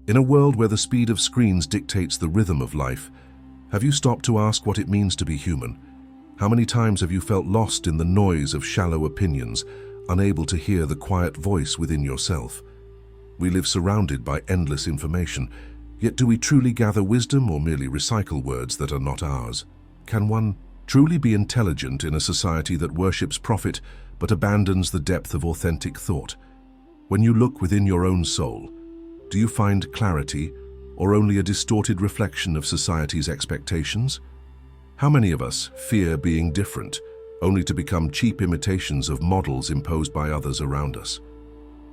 In a world where the speed of screens dictates the rhythm of life, have you stopped to ask what it means to be human? How many times have you felt lost in the noise of shallow opinions, unable to hear the quiet voice within yourself? We live surrounded by endless information, yet do we truly gather wisdom or merely recycle words that are not ours? Can one truly be intelligent in a society that worships profit but abandons the depth of authentic thought? When you look within your own soul, do you find clarity or only a distorted reflection of society's expectations? How many of us fear being different, only to become cheap imitations of models imposed by others around us?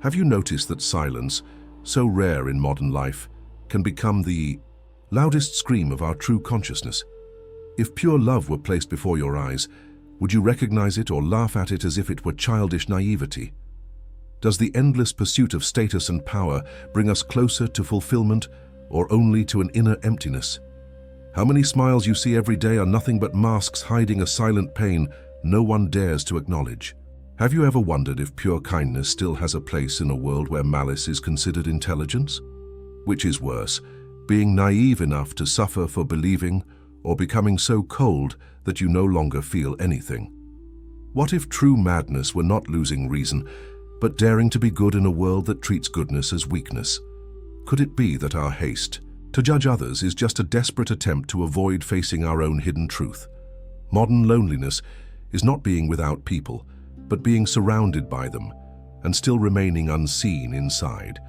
Have you noticed that silence, so rare in modern life, can become the loudest scream of our true consciousness? If pure love were placed before your eyes, would you recognize it or laugh at it as if it were childish naivety? Does the endless pursuit of status and power bring us closer to fulfillment or only to an inner emptiness? How many smiles you see every day are nothing but masks hiding a silent pain no one dares to acknowledge? Have you ever wondered if pure kindness still has a place in a world where malice is considered intelligence? Which is worse, being naive enough to suffer for believing, or becoming so cold that you no longer feel anything? What if true madness were not losing reason, but daring to be good in a world that treats goodness as weakness? Could it be that our haste to judge others is just a desperate attempt to avoid facing our own hidden truth? Modern loneliness is not being without people, but being surrounded by them and still remaining unseen inside.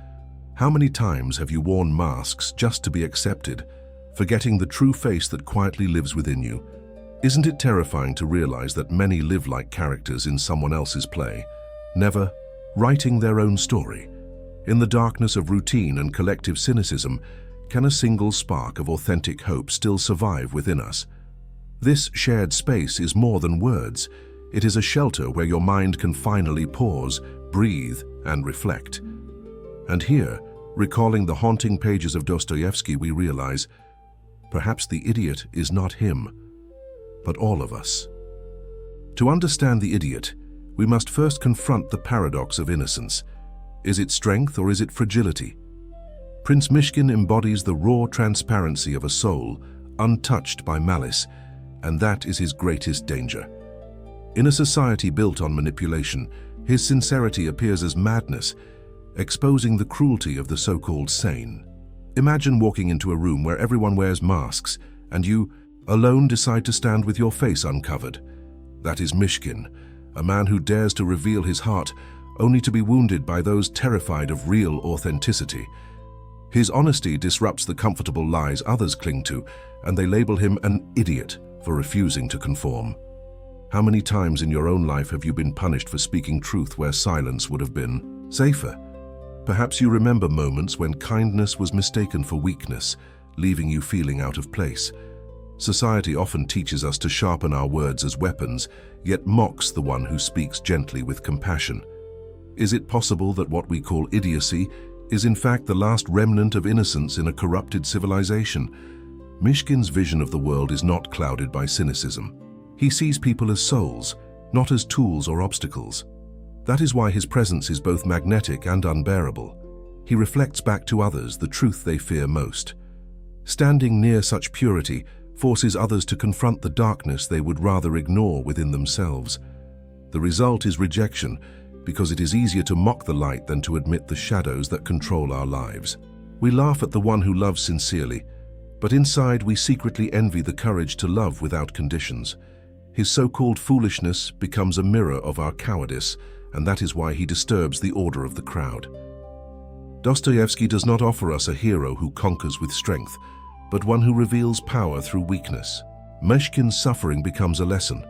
How many times have you worn masks just to be accepted, forgetting the true face that quietly lives within you? Isn't it terrifying to realize that many live like characters in someone else's play, never writing their own story? In the darkness of routine and collective cynicism, can a single spark of authentic hope still survive within us? This shared space is more than words. It is a shelter where your mind can finally pause, breathe, and reflect. And here, recalling the haunting pages of Dostoevsky, we realize, perhaps the idiot is not him, but all of us. To understand the idiot, we must first confront the paradox of innocence. Is it strength or is it fragility? Prince Mishkin embodies the raw transparency of a soul, untouched by malice, and that is his greatest danger. In a society built on manipulation, his sincerity appears as madness, exposing the cruelty of the so-called sane. Imagine walking into a room where everyone wears masks, and you, alone, decide to stand with your face uncovered. That is Mishkin, a man who dares to reveal his heart only to be wounded by those terrified of real authenticity. His honesty disrupts the comfortable lies others cling to, and they label him an idiot for refusing to conform. How many times in your own life have you been punished for speaking truth where silence would have been safer? Perhaps you remember moments when kindness was mistaken for weakness, leaving you feeling out of place. Society often teaches us to sharpen our words as weapons, yet mocks the one who speaks gently with compassion. Is it possible that what we call idiocy is in fact the last remnant of innocence in a corrupted civilization? Mishkin's vision of the world is not clouded by cynicism. He sees people as souls, not as tools or obstacles. That is why his presence is both magnetic and unbearable. He reflects back to others the truth they fear most. Standing near such purity forces others to confront the darkness they would rather ignore within themselves. The result is rejection, because it is easier to mock the light than to admit the shadows that control our lives. We laugh at the one who loves sincerely, but inside we secretly envy the courage to love without conditions. His so-called foolishness becomes a mirror of our cowardice, and that is why he disturbs the order of the crowd. Dostoevsky does not offer us a hero who conquers with strength, but one who reveals power through weakness. Mishkin's suffering becomes a lesson.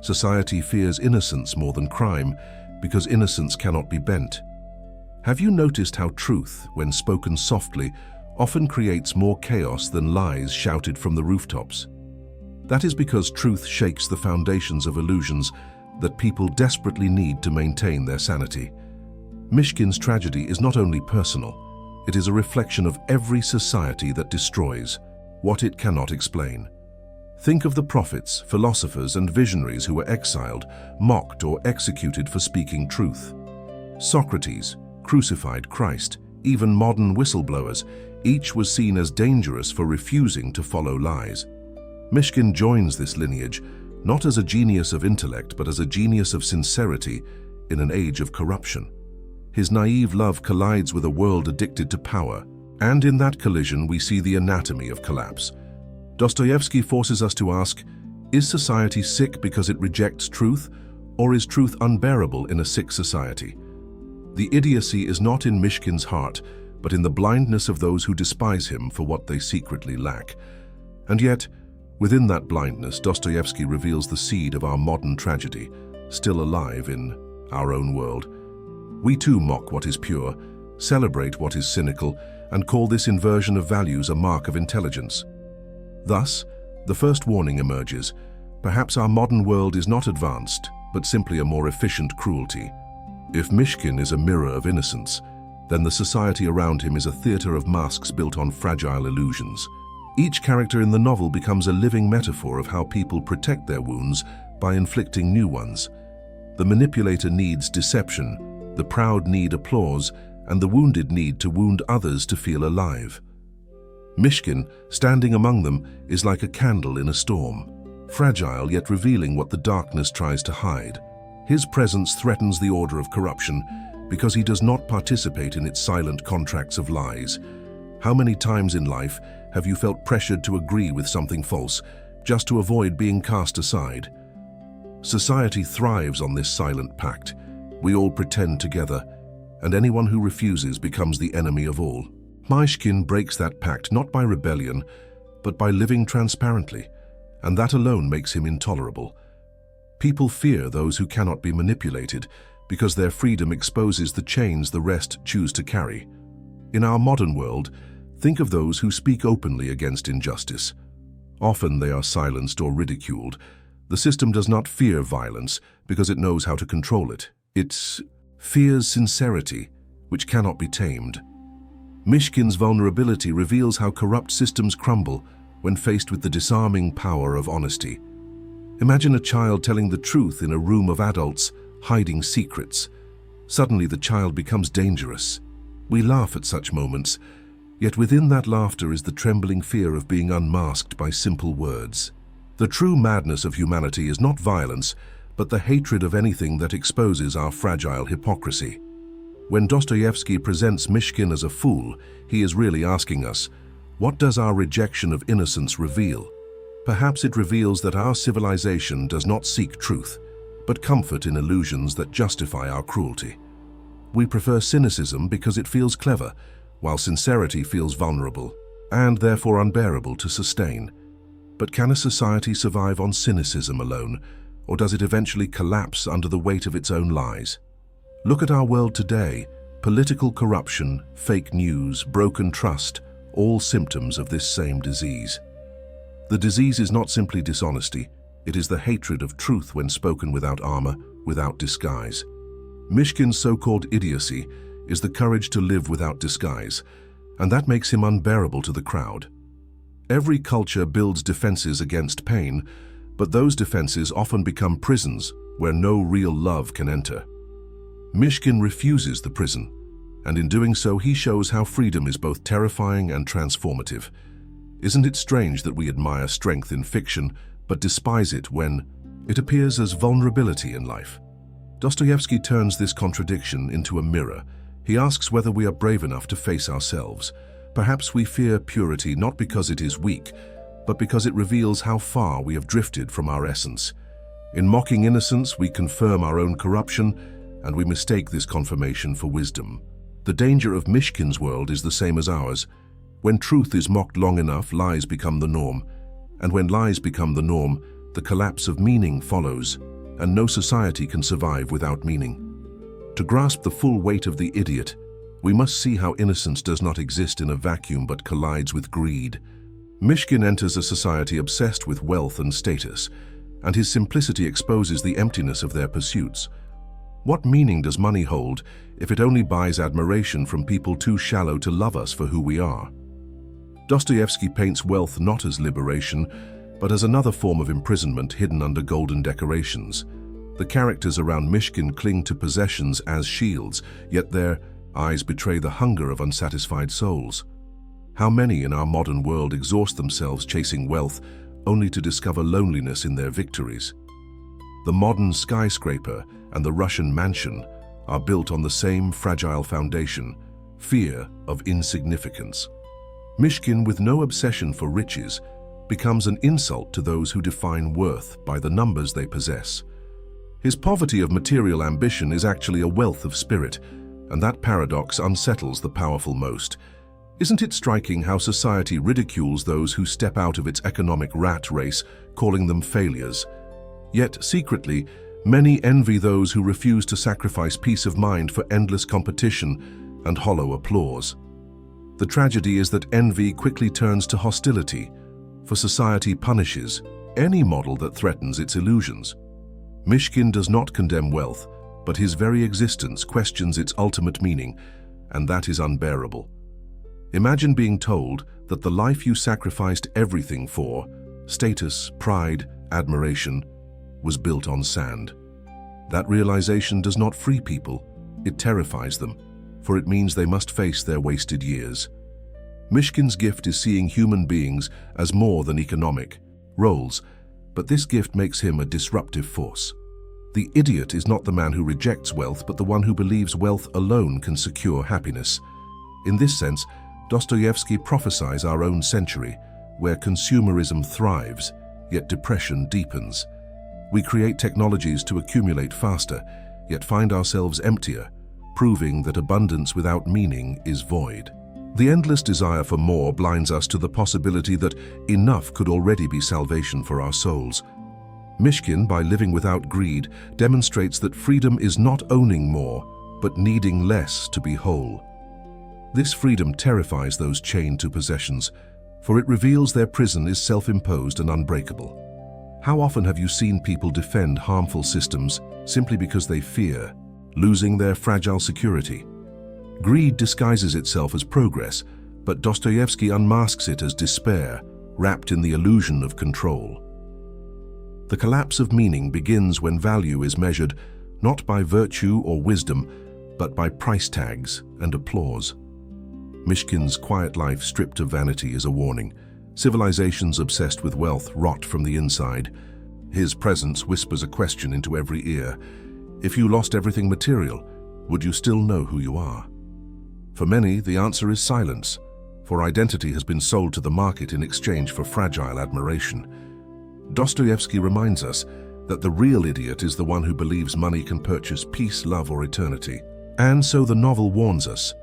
Society fears innocence more than crime, because innocence cannot be bent. Have you noticed how truth, when spoken softly, often creates more chaos than lies shouted from the rooftops? That is because truth shakes the foundations of illusions that people desperately need to maintain their sanity. Mishkin's tragedy is not only personal, it is a reflection of every society that destroys what it cannot explain. Think of the prophets, philosophers, and visionaries who were exiled, mocked, or executed for speaking truth. Socrates crucified Christ, even modern whistleblowers, each was seen as dangerous for refusing to follow lies. Mishkin joins this lineage, not as a genius of intellect, but as a genius of sincerity in an age of corruption. His naive love collides with a world addicted to power, and in that collision we see the anatomy of collapse. Dostoevsky forces us to ask, is society sick because it rejects truth, or is truth unbearable in a sick society? The idiocy is not in Mishkin's heart, but in the blindness of those who despise him for what they secretly lack. And yet, within that blindness, Dostoevsky reveals the seed of our modern tragedy, still alive in our own world. We too mock what is pure, celebrate what is cynical, and call this inversion of values a mark of intelligence. Thus, the first warning emerges. Perhaps our modern world is not advanced, but simply a more efficient cruelty. If Mishkin is a mirror of innocence, then the society around him is a theater of masks built on fragile illusions. Each character in the novel becomes a living metaphor of how people protect their wounds by inflicting new ones. The manipulator needs deception, the proud need applause, and the wounded need to wound others to feel alive. Mishkin, standing among them, is like a candle in a storm, fragile yet revealing what the darkness tries to hide. His presence threatens the order of corruption because he does not participate in its silent contracts of lies. How many times in life have you felt pressured to agree with something false just to avoid being cast aside? Society thrives on this silent pact. We all pretend together, and anyone who refuses becomes the enemy of all. Mishkin breaks that pact not by rebellion, but by living transparently, and that alone makes him intolerable. People fear those who cannot be manipulated because their freedom exposes the chains the rest choose to carry. In our modern world, think of those who speak openly against injustice. Often they are silenced or ridiculed. The system does not fear violence because it knows how to control it. It fears sincerity, which cannot be tamed. Mishkin's vulnerability reveals how corrupt systems crumble when faced with the disarming power of honesty. Imagine a child telling the truth in a room of adults, hiding secrets. Suddenly the child becomes dangerous. We laugh at such moments, yet within that laughter is the trembling fear of being unmasked by simple words. The true madness of humanity is not violence, but the hatred of anything that exposes our fragile hypocrisy. When Dostoevsky presents Mishkin as a fool, he is really asking us, what does our rejection of innocence reveal? Perhaps it reveals that our civilization does not seek truth, but comfort in illusions that justify our cruelty. We prefer cynicism because it feels clever, while sincerity feels vulnerable, and therefore unbearable to sustain. But can a society survive on cynicism alone, or does it eventually collapse under the weight of its own lies? Look at our world today. Political corruption, fake news, broken trust, all symptoms of this same disease. The disease is not simply dishonesty, it is the hatred of truth when spoken without armor, without disguise. Mishkin's so-called idiocy is the courage to live without disguise, and that makes him unbearable to the crowd. Every culture builds defenses against pain, but those defenses often become prisons where no real love can enter. Mishkin refuses the prison, and in doing so he shows how freedom is both terrifying and transformative. Isn't it strange that we admire strength in fiction, but despise it when it appears as vulnerability in life? Dostoevsky turns this contradiction into a mirror. He asks whether we are brave enough to face ourselves. Perhaps we fear purity not because it is weak, but because it reveals how far we have drifted from our essence. In mocking innocence, we confirm our own corruption, and we mistake this confirmation for wisdom. The danger of Mishkin's world is the same as ours. When truth is mocked long enough, lies become the norm. And when lies become the norm, the collapse of meaning follows, and no society can survive without meaning. To grasp the full weight of the idiot, we must see how innocence does not exist in a vacuum but collides with greed. Mishkin enters a society obsessed with wealth and status, and his simplicity exposes the emptiness of their pursuits. What meaning does money hold if it only buys admiration from people too shallow to love us for who we are? Dostoevsky paints wealth not as liberation, but as another form of imprisonment hidden under golden decorations. The characters around Mishkin cling to possessions as shields, yet their Eyes betray the hunger of unsatisfied souls. How many in our modern world exhaust themselves chasing wealth only to discover loneliness in their victories? The modern skyscraper and the Russian mansion are built on the same fragile foundation, fear of insignificance. Mishkin, with no obsession for riches, becomes an insult to those who define worth by the numbers they possess. His poverty of material ambition is actually a wealth of spirit, and that paradox unsettles the powerful most. Isn't it striking how society ridicules those who step out of its economic rat race, calling them failures? Yet, secretly, many envy those who refuse to sacrifice peace of mind for endless competition and hollow applause. The tragedy is that envy quickly turns to hostility, for society punishes any model that threatens its illusions. Mishkin does not condemn wealth, but his very existence questions its ultimate meaning, and that is unbearable. Imagine being told that the life you sacrificed everything for, status, pride, admiration, was built on sand. That realization does not free people, it terrifies them, for it means they must face their wasted years. Mishkin's gift is seeing human beings as more than economic roles, but this gift makes him a disruptive force. The idiot is not the man who rejects wealth, but the one who believes wealth alone can secure happiness. In this sense, Dostoevsky prophesies our own century, where consumerism thrives, yet depression deepens. We create technologies to accumulate faster, yet find ourselves emptier, proving that abundance without meaning is void. The endless desire for more blinds us to the possibility that enough could already be salvation for our souls. Mishkin, by living without greed, demonstrates that freedom is not owning more, but needing less to be whole. This freedom terrifies those chained to possessions, for it reveals their prison is self-imposed and unbreakable. How often have you seen people defend harmful systems simply because they fear losing their fragile security? Greed disguises itself as progress, but Dostoevsky unmasks it as despair, wrapped in the illusion of control. The collapse of meaning begins when value is measured not by virtue or wisdom, but by price tags and applause. Mishkin's quiet life stripped of vanity is a warning. Civilizations obsessed with wealth rot from the inside. His presence whispers a question into every ear. If you lost everything material, would you still know who you are? For many, the answer is silence, for identity has been sold to the market in exchange for fragile admiration. Dostoevsky reminds us that the real idiot is the one who believes money can purchase peace, love, or eternity. And so the novel warns us,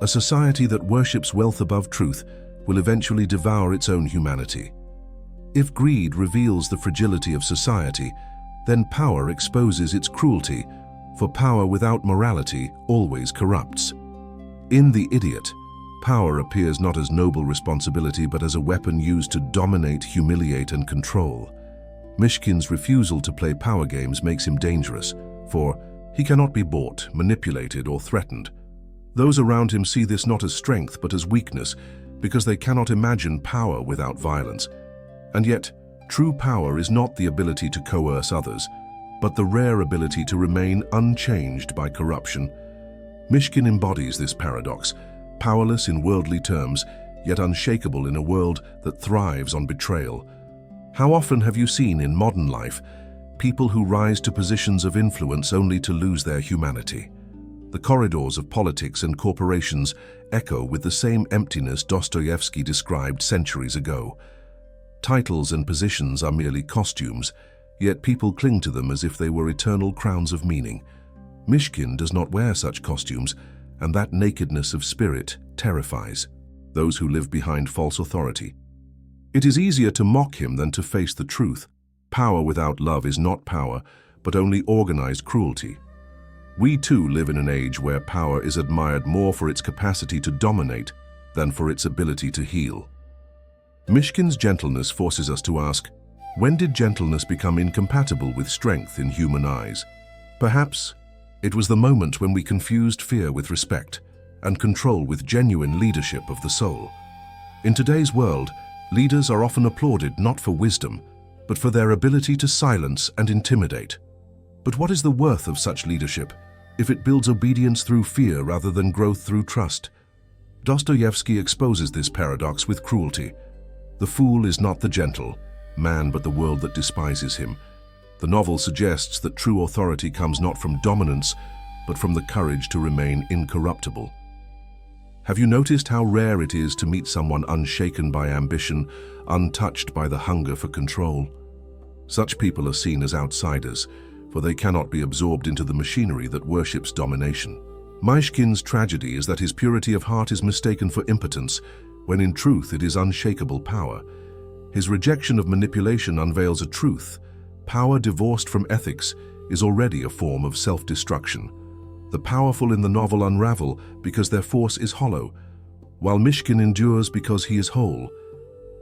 a society that worships wealth above truth will eventually devour its own humanity. If greed reveals the fragility of society, then power exposes its cruelty, for power without morality always corrupts. In The Idiot, power appears not as noble responsibility but as a weapon used to dominate, humiliate, and control. Mishkin's refusal to play power games makes him dangerous, for he cannot be bought, manipulated, or threatened. Those around him see this not as strength but as weakness, because they cannot imagine power without violence. And yet, true power is not the ability to coerce others, but the rare ability to remain unchanged by corruption. Mishkin embodies this paradox, powerless in worldly terms, yet unshakable in a world that thrives on betrayal. How often have you seen in modern life people who rise to positions of influence only to lose their humanity? The corridors of politics and corporations echo with the same emptiness Dostoevsky described centuries ago. Titles and positions are merely costumes, yet people cling to them as if they were eternal crowns of meaning. Mishkin does not wear such costumes, and that nakedness of spirit terrifies those who live behind false authority. It is easier to mock him than to face the truth. Power without love is not power, but only organized cruelty. We too live in an age where power is admired more for its capacity to dominate than for its ability to heal. Mishkin's gentleness forces us to ask, when did gentleness become incompatible with strength in human eyes? Perhaps it was the moment when we confused fear with respect and control with genuine leadership of the soul. In today's world, leaders are often applauded not for wisdom, but for their ability to silence and intimidate. But what is the worth of such leadership if it builds obedience through fear rather than growth through trust? Dostoevsky exposes this paradox with cruelty. The fool is not the gentle man, but the world that despises him. The novel suggests that true authority comes not from dominance, but from the courage to remain incorruptible. Have you noticed how rare it is to meet someone unshaken by ambition, untouched by the hunger for control? Such people are seen as outsiders, for they cannot be absorbed into the machinery that worships domination. Myshkin's tragedy is that his purity of heart is mistaken for impotence, when in truth it is unshakable power. His rejection of manipulation unveils a truth. Power divorced from ethics is already a form of self-destruction. The powerful in the novel unravel because their force is hollow, while Myshkin endures because he is whole.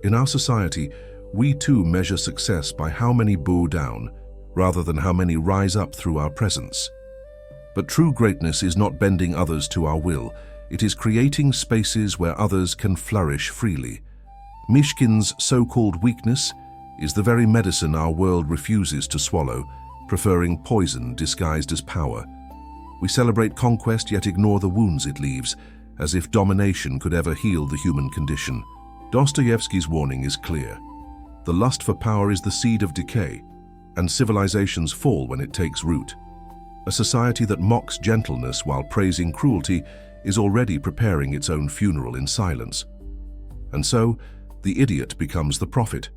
In our society, we too measure success by how many bow down, rather than how many rise up through our presence. But true greatness is not bending others to our will. It is creating spaces where others can flourish freely. Myshkin's so-called weakness is the very medicine our world refuses to swallow, preferring poison disguised as power. We celebrate conquest yet ignore the wounds it leaves, as if domination could ever heal the human condition. Dostoevsky's warning is clear. The lust for power is the seed of decay, and civilizations fall when it takes root. A society that mocks gentleness while praising cruelty is already preparing its own funeral in silence. And so, the idiot becomes the prophet,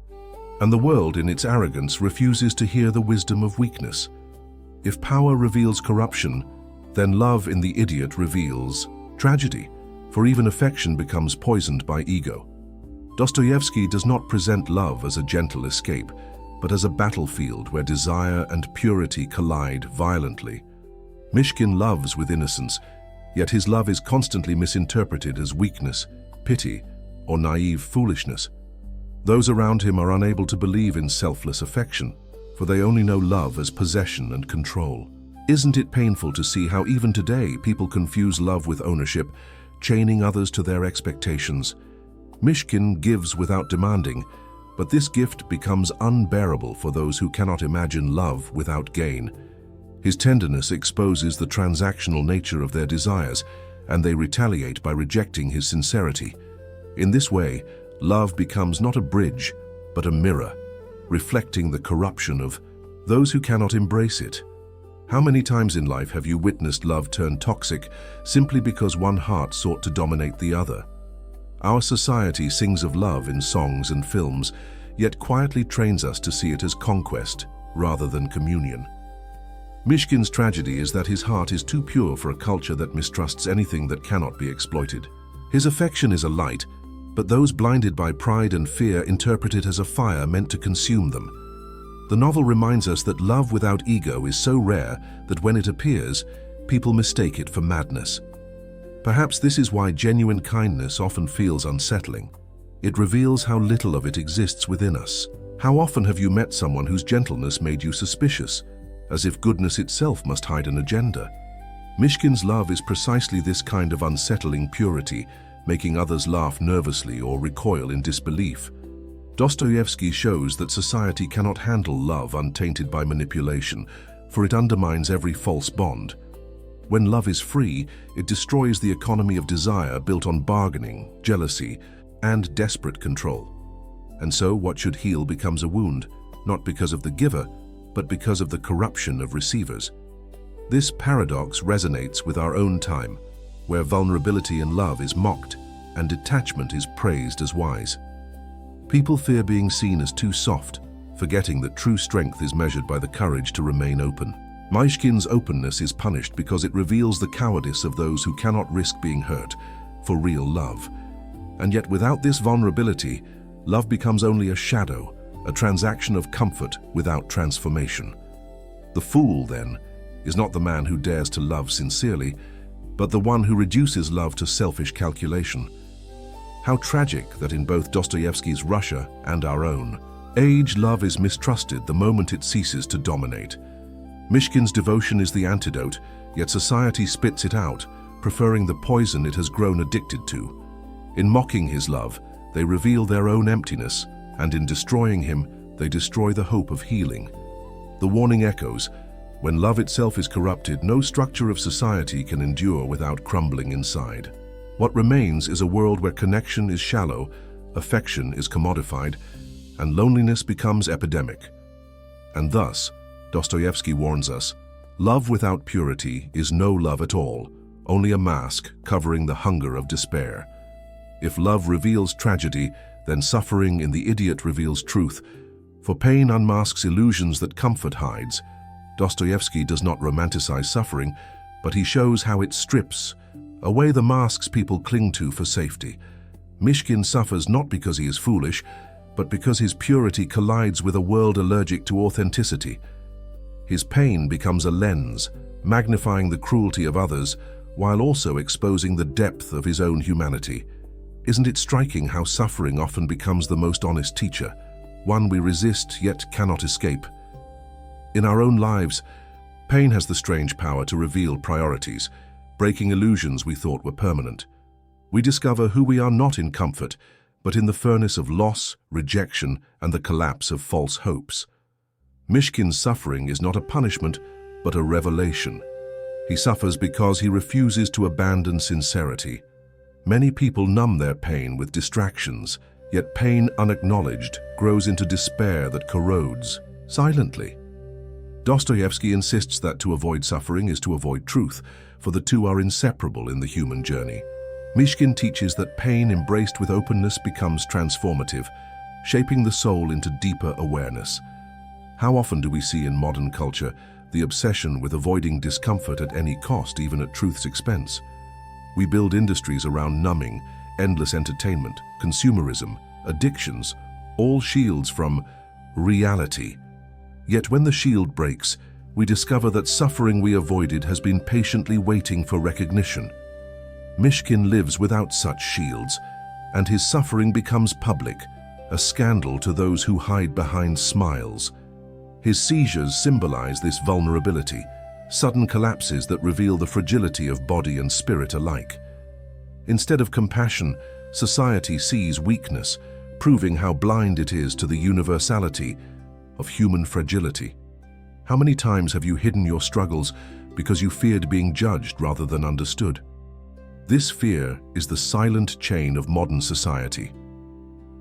and the world in its arrogance refuses to hear the wisdom of weakness. If power reveals corruption, then love in the idiot reveals tragedy, for even affection becomes poisoned by ego. Dostoevsky does not present love as a gentle escape, but as a battlefield where desire and purity collide violently. Myshkin loves with innocence, yet his love is constantly misinterpreted as weakness, pity, or naive foolishness. Those around him are unable to believe in selfless affection, for they only know love as possession and control. Isn't it painful to see how even today people confuse love with ownership, chaining others to their expectations? Myshkin gives without demanding, but this gift becomes unbearable for those who cannot imagine love without gain. His tenderness exposes the transactional nature of their desires, and they retaliate by rejecting his sincerity. In this way, love becomes not a bridge, but a mirror, reflecting the corruption of those who cannot embrace it. How many times in life have you witnessed love turn toxic simply because one heart sought to dominate the other? Our society sings of love in songs and films, yet quietly trains us to see it as conquest rather than communion. Myshkin's tragedy is that his heart is too pure for a culture that mistrusts anything that cannot be exploited. His affection is a light, but those blinded by pride and fear interpret it as a fire meant to consume them. The novel reminds us that love without ego is so rare that when it appears, people mistake it for madness. Perhaps this is why genuine kindness often feels unsettling. It reveals how little of it exists within us. How often have you met someone whose gentleness made you suspicious, as if goodness itself must hide an agenda? Myshkin's love is precisely this kind of unsettling purity, making others laugh nervously or recoil in disbelief. Dostoevsky shows that society cannot handle love untainted by manipulation, for it undermines every false bond. When love is free, it destroys the economy of desire built on bargaining, jealousy, and desperate control. And so what should heal becomes a wound, not because of the giver, but because of the corruption of receivers. This paradox resonates with our own time, where vulnerability in love is mocked and detachment is praised as wise. People fear being seen as too soft, forgetting that true strength is measured by the courage to remain open. Myshkin's openness is punished because it reveals the cowardice of those who cannot risk being hurt for real love. And yet without this vulnerability, love becomes only a shadow, a transaction of comfort without transformation. The fool, then, is not the man who dares to love sincerely, but the one who reduces love to selfish calculation. How tragic that in both Dostoevsky's Russia and our own age, love is mistrusted the moment it ceases to dominate. Myshkin's devotion is the antidote, yet society spits it out, preferring the poison it has grown addicted to. In mocking his love, they reveal their own emptiness, and in destroying him, they destroy the hope of healing. The warning echoes, When love itself is corrupted, no structure of society can endure without crumbling inside. What remains is a world where connection is shallow, affection is commodified, and loneliness becomes epidemic. And thus, Dostoevsky warns us, love without purity is no love at all, only a mask covering the hunger of despair. If love reveals tragedy, then suffering in the idiot reveals truth, for pain unmasks illusions that comfort hides. Dostoevsky does not romanticize suffering, but he shows how it strips away the masks people cling to for safety. Mishkin suffers not because he is foolish, but because his purity collides with a world allergic to authenticity. His pain becomes a lens, magnifying the cruelty of others, while also exposing the depth of his own humanity. Isn't it striking how suffering often becomes the most honest teacher, one we resist yet cannot escape? In our own lives, pain has the strange power to reveal priorities, breaking illusions we thought were permanent. We discover who we are not in comfort, but in the furnace of loss, rejection, and the collapse of false hopes. Mishkin's suffering is not a punishment, but a revelation. He suffers because he refuses to abandon sincerity. Many people numb their pain with distractions, yet pain unacknowledged grows into despair that corrodes silently. Dostoevsky insists that to avoid suffering is to avoid truth, for the two are inseparable in the human journey. Mishkin teaches that pain embraced with openness becomes transformative, shaping the soul into deeper awareness. How often do we see in modern culture the obsession with avoiding discomfort at any cost, even at truth's expense? We build industries around numbing, endless entertainment, consumerism, addictions, all shields from reality. Yet when the shield breaks, we discover that suffering we avoided has been patiently waiting for recognition. Mishkin lives without such shields, and his suffering becomes public, a scandal to those who hide behind smiles. His seizures symbolize this vulnerability, sudden collapses that reveal the fragility of body and spirit alike. Instead of compassion, society sees weakness, proving how blind it is to the universality of human fragility. How many times have you hidden your struggles because you feared being judged rather than understood? This fear is the silent chain of modern society.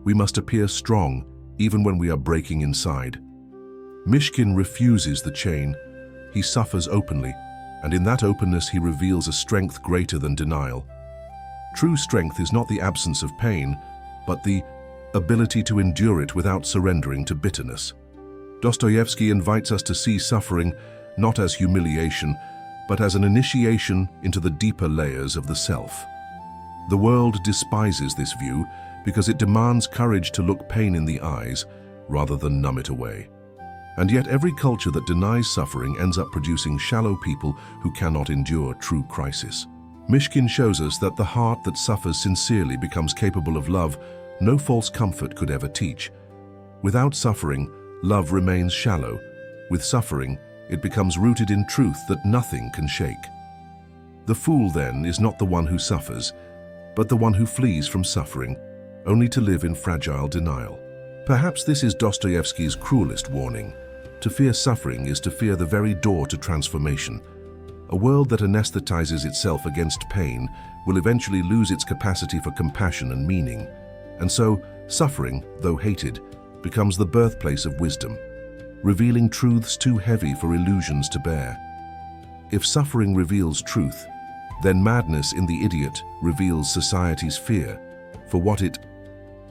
We must appear strong even when we are breaking inside. Mishkin refuses the chain. He suffers openly, and in that openness he reveals a strength greater than denial. True strength is not the absence of pain, but the ability to endure it without surrendering to bitterness. Dostoevsky invites us to see suffering not as humiliation, but as an initiation into the deeper layers of the self. The world despises this view because it demands courage to look pain in the eyes rather than numb it away. And yet every culture that denies suffering ends up producing shallow people who cannot endure true crisis. Mishkin shows us that the heart that suffers sincerely becomes capable of love no false comfort could ever teach. Without suffering, love remains shallow. With suffering, it becomes rooted in truth that nothing can shake. The fool, then, is not the one who suffers, but the one who flees from suffering, only to live in fragile denial. Perhaps this is Dostoevsky's cruelest warning. To fear suffering is to fear the very door to transformation. A world that anesthetizes itself against pain will eventually lose its capacity for compassion and meaning. And so, suffering, though hated, becomes the birthplace of wisdom, revealing truths too heavy for illusions to bear. If suffering reveals truth, then madness in the idiot reveals society's fear, for what it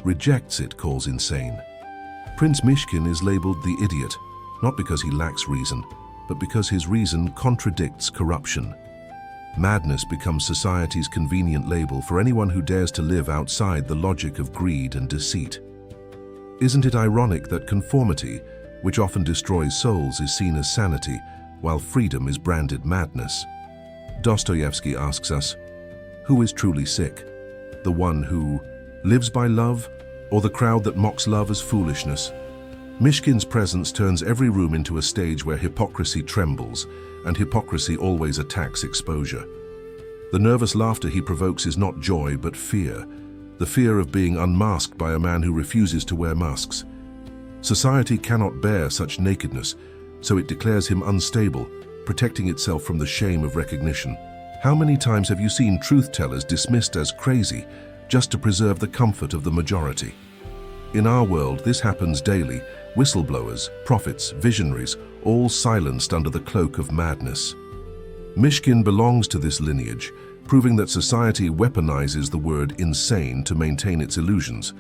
rejects it calls insane. Prince Mishkin is labeled the idiot, not because he lacks reason, but because his reason contradicts corruption. Madness becomes society's convenient label for anyone who dares to live outside the logic of greed and deceit. Isn't it ironic that conformity, which often destroys souls, is seen as sanity, while freedom is branded madness? Dostoevsky asks us, who is truly sick? The one who lives by love, or the crowd that mocks love as foolishness? Mishkin's presence turns every room into a stage where hypocrisy trembles, and hypocrisy always attacks exposure. The nervous laughter he provokes is not joy, but fear, the fear of being unmasked by a man who refuses to wear masks. Society cannot bear such nakedness, so it declares him unstable, protecting itself from the shame of recognition. How many times have you seen truth-tellers dismissed as crazy just to preserve the comfort of the majority? In our world, this happens daily. Whistleblowers, prophets, visionaries, all silenced under the cloak of madness. Mishkin belongs to this lineage, proving that society weaponizes the word insane to maintain its illusions.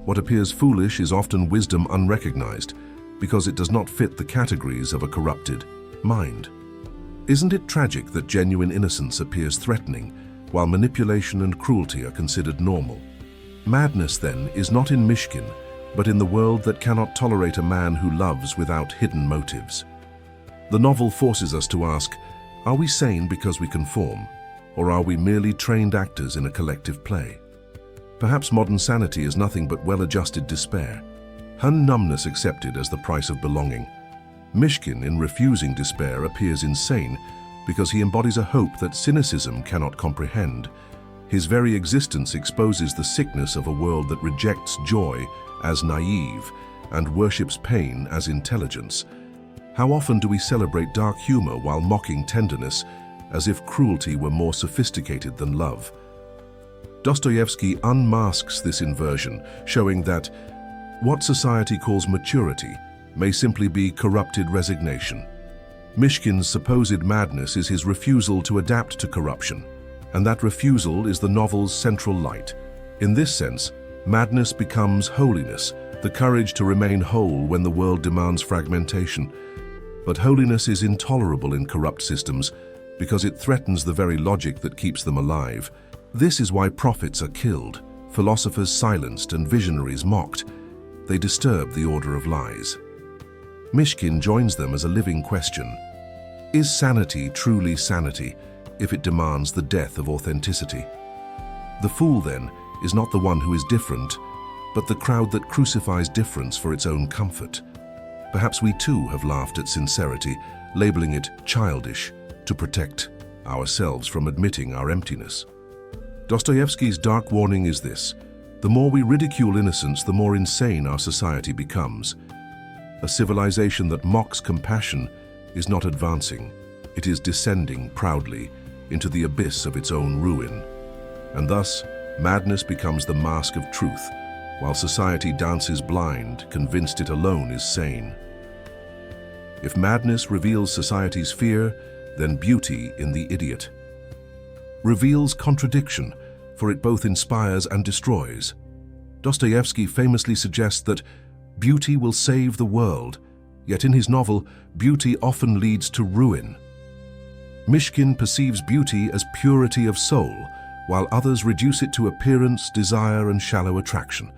What appears foolish is often wisdom unrecognized, because it does not fit the categories of a corrupted mind. Isn't it tragic that genuine innocence appears threatening, while manipulation and cruelty are considered normal? Madness, then, is not in Mishkin, but in the world that cannot tolerate a man who loves without hidden motives. The novel forces us to ask, are we sane because we conform, or are we merely trained actors in a collective play? Perhaps modern sanity is nothing but well-adjusted despair, numbness accepted as the price of belonging. Mishkin, in refusing despair, appears insane because he embodies a hope that cynicism cannot comprehend. His very existence exposes the sickness of a world that rejects joy as naive and worships pain as intelligence. How often do we celebrate dark humor while mocking tenderness, as if cruelty were more sophisticated than love? Dostoevsky unmasks this inversion, showing that what society calls maturity may simply be corrupted resignation. Mishkin's supposed madness is his refusal to adapt to corruption, and that refusal is the novel's central light. In this sense, madness becomes holiness, the courage to remain whole when the world demands fragmentation. But holiness is intolerable in corrupt systems because it threatens the very logic that keeps them alive. This is why prophets are killed, philosophers silenced, and visionaries mocked. They disturb the order of lies. Mishkin joins them as a living question. Is sanity truly sanity if it demands the death of authenticity? The fool, then, is not the one who is different, but the crowd that crucifies difference for its own comfort. Perhaps we too have laughed at sincerity, labeling it childish, to protect ourselves from admitting our emptiness. Dostoevsky's dark warning is this: the more we ridicule innocence, the more insane our society becomes. A civilization that mocks compassion is not advancing, it is descending proudly into the abyss of its own ruin. And thus, madness becomes the mask of truth, while society dances blind, convinced it alone is sane. If madness reveals society's fear, then beauty in the idiot reveals contradiction, for it both inspires and destroys. Dostoevsky famously suggests that beauty will save the world, yet in his novel, beauty often leads to ruin. Mishkin perceives beauty as purity of soul, while others reduce it to appearance, desire, and shallow attraction.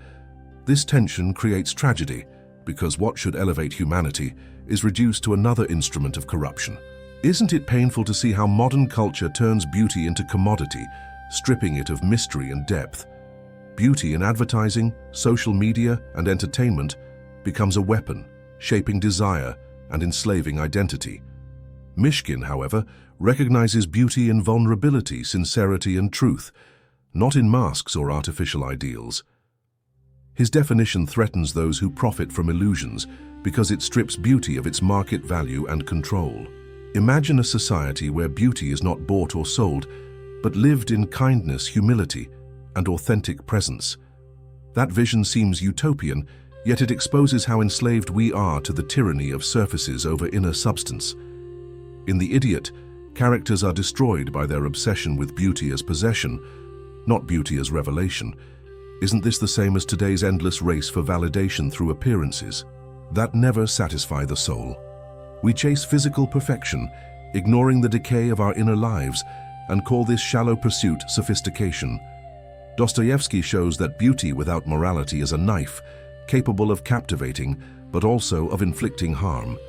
This tension creates tragedy, because what should elevate humanity is reduced to another instrument of corruption. Isn't it painful to see how modern culture turns beauty into commodity, stripping it of mystery and depth? Beauty in advertising, social media, and entertainment becomes a weapon, shaping desire and enslaving identity. Mishkin, however, recognizes beauty in vulnerability, sincerity, and truth, not in masks or artificial ideals. His definition threatens those who profit from illusions because it strips beauty of its market value and control. Imagine a society where beauty is not bought or sold, but lived in kindness, humility, and authentic presence. That vision seems utopian, yet it exposes how enslaved we are to the tyranny of surfaces over inner substance. In The Idiot, characters are destroyed by their obsession with beauty as possession, not beauty as revelation. Isn't this the same as today's endless race for validation through appearances that never satisfy the soul? We chase physical perfection, ignoring the decay of our inner lives, and call this shallow pursuit sophistication. Dostoevsky shows that beauty without morality is a knife, capable of captivating, but also of inflicting harm.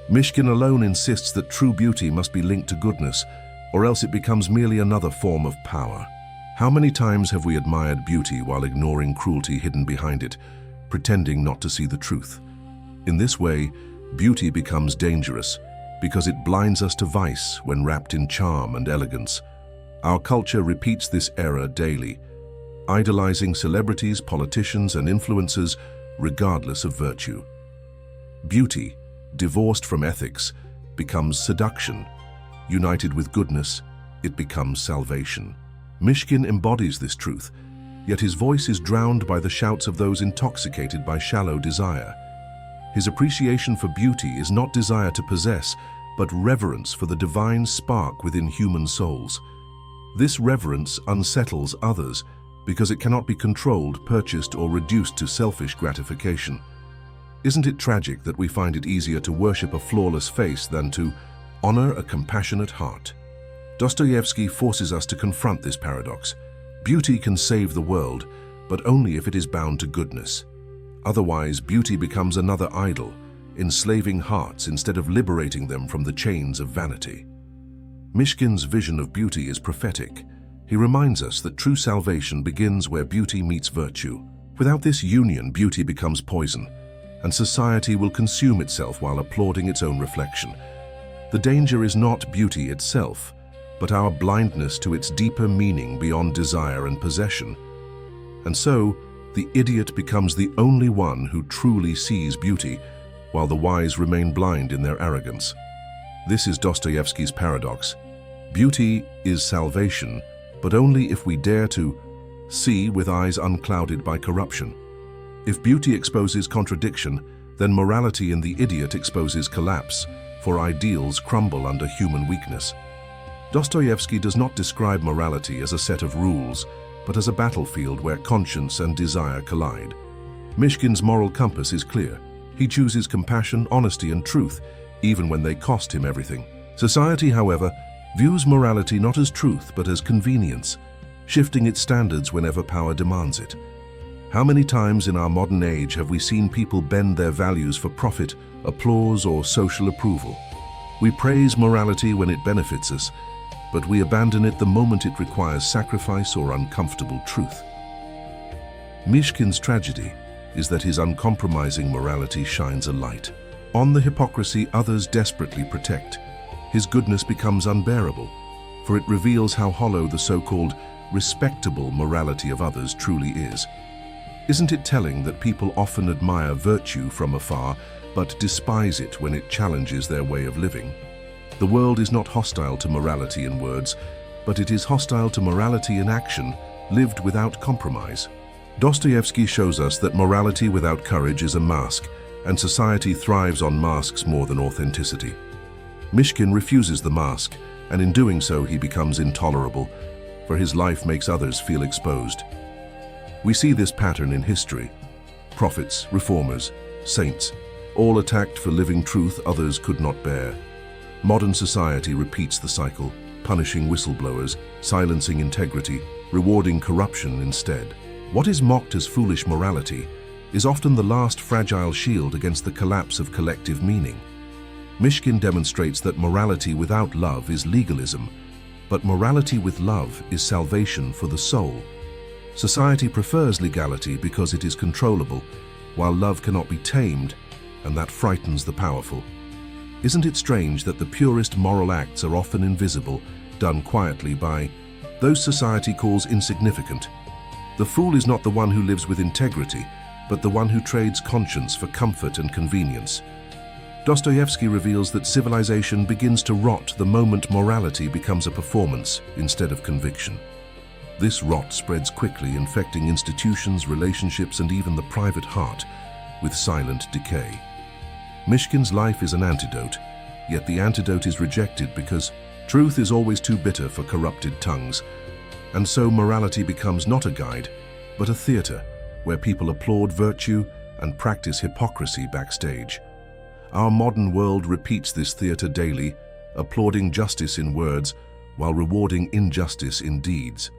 Mishkin alone insists that true beauty must be linked to goodness, or else it becomes merely another form of power. How many times have we admired beauty while ignoring cruelty hidden behind it, pretending not to see the truth? In this way, beauty becomes dangerous because it blinds us to vice when wrapped in charm and elegance. Our culture repeats this error daily, idolizing celebrities, politicians, and influencers regardless of virtue. Beauty, divorced from ethics, becomes seduction. United with goodness, it becomes salvation. Mishkin embodies this truth, yet his voice is drowned by the shouts of those intoxicated by shallow desire. His appreciation for beauty is not desire to possess, but reverence for the divine spark within human souls. This reverence unsettles others because it cannot be controlled, purchased, or reduced to selfish gratification. Isn't it tragic that we find it easier to worship a flawless face than to honor a compassionate heart? Dostoevsky forces us to confront this paradox. Beauty can save the world, but only if it is bound to goodness. Otherwise, beauty becomes another idol, enslaving hearts instead of liberating them from the chains of vanity. Mishkin's vision of beauty is prophetic. He reminds us that true salvation begins where beauty meets virtue. Without this union, beauty becomes poison, and society will consume itself while applauding its own reflection. The danger is not beauty itself, but our blindness to its deeper meaning beyond desire and possession. And so, the idiot becomes the only one who truly sees beauty, while the wise remain blind in their arrogance. This is Dostoevsky's paradox. Beauty is salvation, but only if we dare to see with eyes unclouded by corruption. If beauty exposes contradiction, then morality in the idiot exposes collapse, for ideals crumble under human weakness. Dostoevsky does not describe morality as a set of rules, but as a battlefield where conscience and desire collide. Mishkin's moral compass is clear. He chooses compassion, honesty, and truth, even when they cost him everything. Society, however, views morality not as truth but as convenience, shifting its standards whenever power demands it. How many times in our modern age have we seen people bend their values for profit, applause, or social approval? We praise morality when it benefits us, but we abandon it the moment it requires sacrifice or uncomfortable truth. Mishkin's tragedy is that his uncompromising morality shines a light on the hypocrisy others desperately protect. His goodness becomes unbearable, for it reveals how hollow the so-called respectable morality of others truly is. Isn't it telling that people often admire virtue from afar, but despise it when it challenges their way of living? The world is not hostile to morality in words, but it is hostile to morality in action, lived without compromise. Dostoevsky shows us that morality without courage is a mask, and society thrives on masks more than authenticity. Mishkin refuses the mask, and in doing so he becomes intolerable, for his life makes others feel exposed. We see this pattern in history. Prophets, reformers, saints, all attacked for living truth others could not bear. Modern society repeats the cycle, punishing whistleblowers, silencing integrity, rewarding corruption instead. What is mocked as foolish morality is often the last fragile shield against the collapse of collective meaning. Mishkin demonstrates that morality without love is legalism, but morality with love is salvation for the soul. Society prefers legality because it is controllable, while love cannot be tamed, and that frightens the powerful. Isn't it strange that the purest moral acts are often invisible, done quietly by those society calls insignificant? The fool is not the one who lives with integrity, but the one who trades conscience for comfort and convenience. Dostoevsky reveals that civilization begins to rot the moment morality becomes a performance instead of conviction. This rot spreads quickly, infecting institutions, relationships, and even the private heart with silent decay. Mishkin's life is an antidote, yet the antidote is rejected because truth is always too bitter for corrupted tongues. And so morality becomes not a guide, but a theater where people applaud virtue and practice hypocrisy backstage. Our modern world repeats this theater daily, applauding justice in words while rewarding injustice in deeds.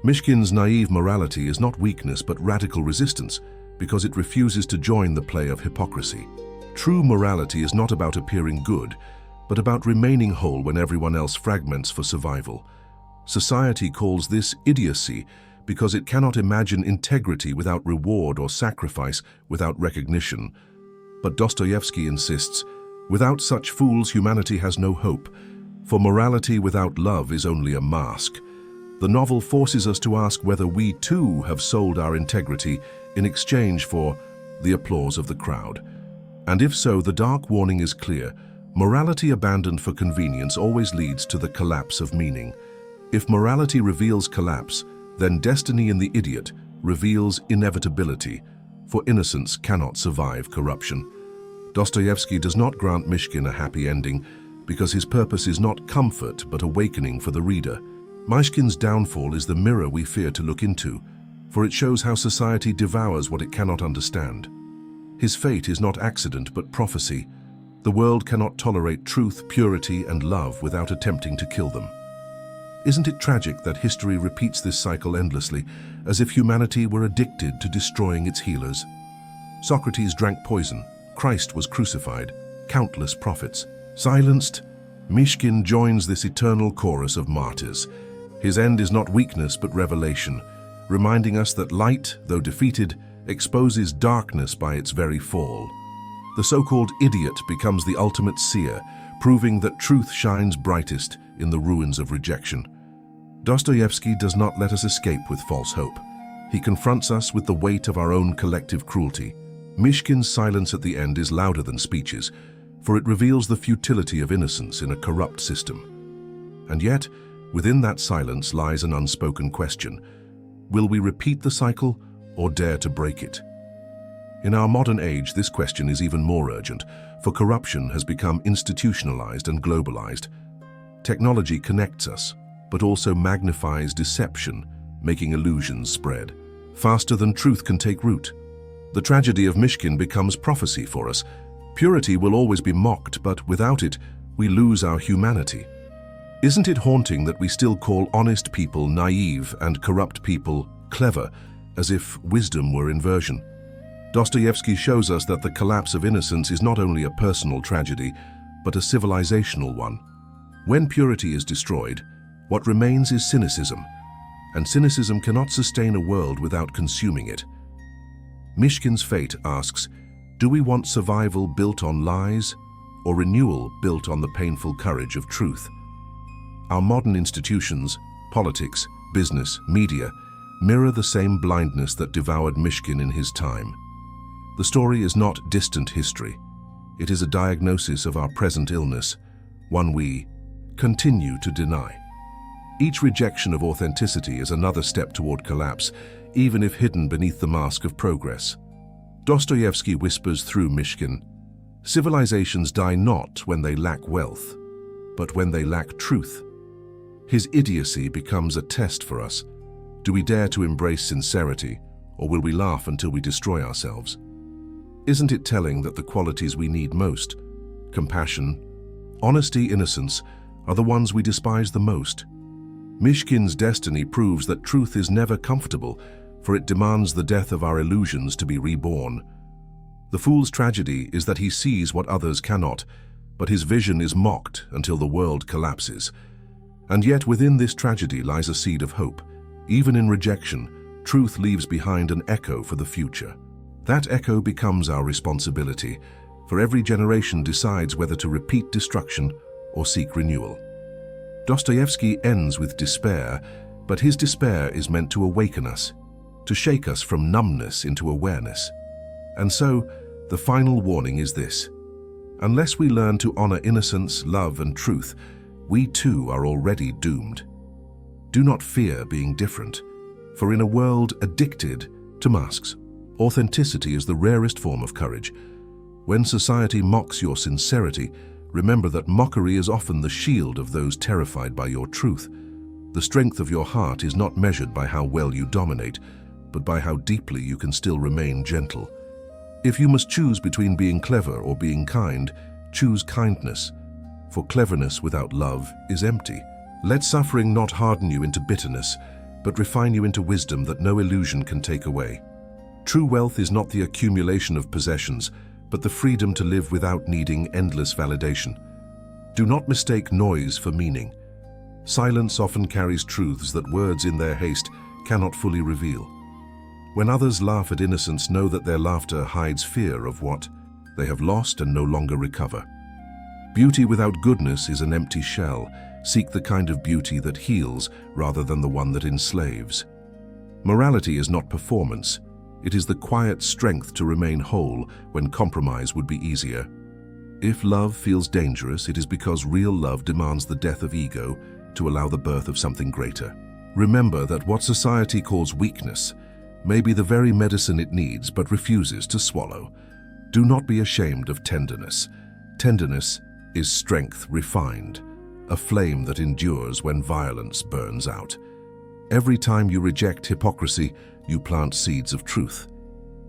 Mishkin's naive morality is not weakness but radical resistance because it refuses to join the play of hypocrisy. True morality is not about appearing good, but about remaining whole when everyone else fragments for survival. Society calls this idiocy because it cannot imagine integrity without reward or sacrifice without recognition. But Dostoevsky insists, without such fools humanity has no hope, for morality without love is only a mask. The novel forces us to ask whether we too have sold our integrity in exchange for the applause of the crowd. And if so, the dark warning is clear. Morality abandoned for convenience always leads to the collapse of meaning. If morality reveals collapse, then destiny in the idiot reveals inevitability, for innocence cannot survive corruption. Dostoevsky does not grant Mishkin a happy ending because his purpose is not comfort but awakening for the reader. Mishkin's downfall is the mirror we fear to look into, for it shows how society devours what it cannot understand. His fate is not accident but prophecy. The world cannot tolerate truth, purity, and love without attempting to kill them. Isn't it tragic that history repeats this cycle endlessly, as if humanity were addicted to destroying its healers? Socrates drank poison, Christ was crucified, countless prophets. Silenced, Mishkin joins this eternal chorus of martyrs. His end is not weakness but revelation, reminding us that light, though defeated, exposes darkness by its very fall. The so-called idiot becomes the ultimate seer, proving that truth shines brightest in the ruins of rejection. Dostoevsky does not let us escape with false hope. He confronts us with the weight of our own collective cruelty. Mishkin's silence at the end is louder than speeches, for it reveals the futility of innocence in a corrupt system. And yet, within that silence lies an unspoken question. Will we repeat the cycle or dare to break it? In our modern age, this question is even more urgent, for corruption has become institutionalized and globalized. Technology connects us, but also magnifies deception, making illusions spread faster than truth can take root. The tragedy of Mishkin becomes prophecy for us. Purity will always be mocked, but without it, we lose our humanity. Isn't it haunting that we still call honest people naive and corrupt people clever, as if wisdom were inversion? Dostoevsky shows us that the collapse of innocence is not only a personal tragedy, but a civilizational one. When purity is destroyed, what remains is cynicism, and cynicism cannot sustain a world without consuming it. Mishkin's fate asks, do we want survival built on lies, or renewal built on the painful courage of truth? Our modern institutions, politics, business, media, mirror the same blindness that devoured Mishkin in his time. The story is not distant history. It is a diagnosis of our present illness, one we continue to deny. Each rejection of authenticity is another step toward collapse, even if hidden beneath the mask of progress. Dostoevsky whispers through Mishkin, civilizations die not when they lack wealth, but when they lack truth. His idiocy becomes a test for us. Do we dare to embrace sincerity, or will we laugh until we destroy ourselves? Isn't it telling that the qualities we need most, compassion, honesty, innocence, are the ones we despise the most? Mishkin's destiny proves that truth is never comfortable, for it demands the death of our illusions to be reborn. The fool's tragedy is that he sees what others cannot, but his vision is mocked until the world collapses. And yet within this tragedy lies a seed of hope. Even in rejection, truth leaves behind an echo for the future. That echo becomes our responsibility, for every generation decides whether to repeat destruction or seek renewal. Dostoevsky ends with despair, but his despair is meant to awaken us, to shake us from numbness into awareness. And so, the final warning is this: unless we learn to honor innocence, love, and truth, we too are already doomed. Do not fear being different, for in a world addicted to masks, authenticity is the rarest form of courage. When society mocks your sincerity, remember that mockery is often the shield of those terrified by your truth. The strength of your heart is not measured by how well you dominate, but by how deeply you can still remain gentle. If you must choose between being clever or being kind, choose kindness, for cleverness without love is empty. Let suffering not harden you into bitterness, but refine you into wisdom that no illusion can take away. True wealth is not the accumulation of possessions, but the freedom to live without needing endless validation. Do not mistake noise for meaning. Silence often carries truths that words in their haste cannot fully reveal. When others laugh at innocence, know that their laughter hides fear of what they have lost and no longer recover. Beauty without goodness is an empty shell. Seek the kind of beauty that heals rather than the one that enslaves. Morality is not performance. It is the quiet strength to remain whole when compromise would be easier. If love feels dangerous, it is because real love demands the death of ego to allow the birth of something greater. Remember that what society calls weakness may be the very medicine it needs but refuses to swallow. Do not be ashamed of tenderness. Tenderness is strength refined, a flame that endures when violence burns out. Every time you reject hypocrisy, you plant seeds of truth,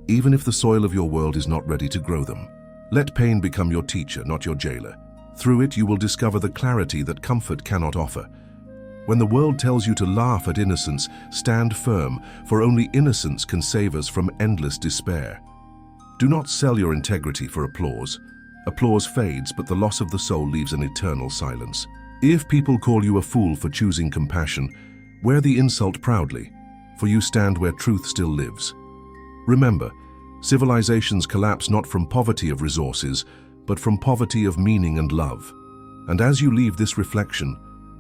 even if the soil of your world is not ready to grow them. Let pain become your teacher, not your jailer. Through it, you will discover the clarity that comfort cannot offer. When the world tells you to laugh at innocence, stand firm, for only innocence can save us from endless despair. Do not sell your integrity for applause. Applause fades, but the loss of the soul leaves an eternal silence. If people call you a fool for choosing compassion, wear the insult proudly, for you stand where truth still lives. Remember, civilizations collapse not from poverty of resources, but from poverty of meaning and love. And as you leave this reflection,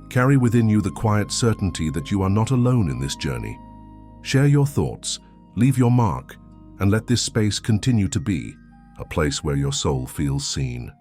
carry within you the quiet certainty that you are not alone in this journey. Share your thoughts, leave your mark, and let this space continue to be a place where your soul feels seen.